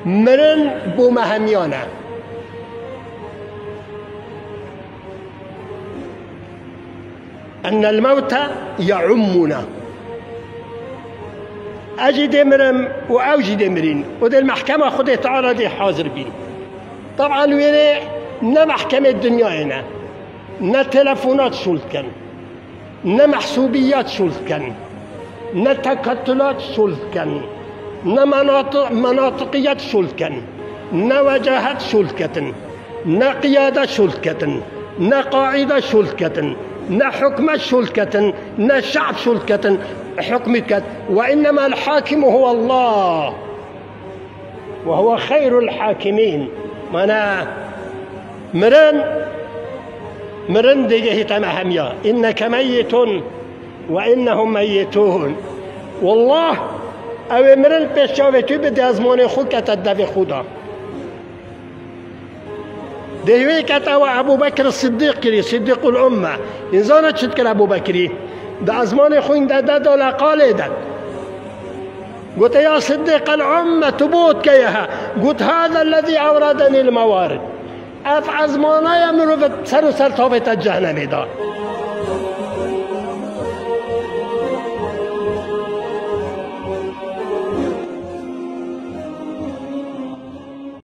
مرن بو مهمیانه ان الموت يعمنا اجي مرم و اوجي مرين ودي المحكمه خد تعالى دي حاضر بين طبعا ويني نا محكمه الدنيا هنا نا تلفونات شلكن نا محسوبيات شلكن نا تكتلات شلكن نا مناطقيات شلكن نا وجاهات شلكتن نا قيادة شلكتن نا قاعدة شلكتن نا حكمة شلكتن نا شعب شلكتن حكمك وإنما الحاكم هو الله وهو خير الحاكمين منا مرن ديجه تمهميا إنك ميت وإنهم ميتون والله او مرن پیشاوتو بده از مان خود که تدوی خدا دیوی که تو ابو بکر صدیق کری صدیق الامه انسان چد کر ابو بکری ده از مان خود ده دول قاله ده قلت يا صديق الأمة تبوت كيها قلت هذا الذي أوردني الموارد أف عزمانا يمرو سر طابة الجهنم ده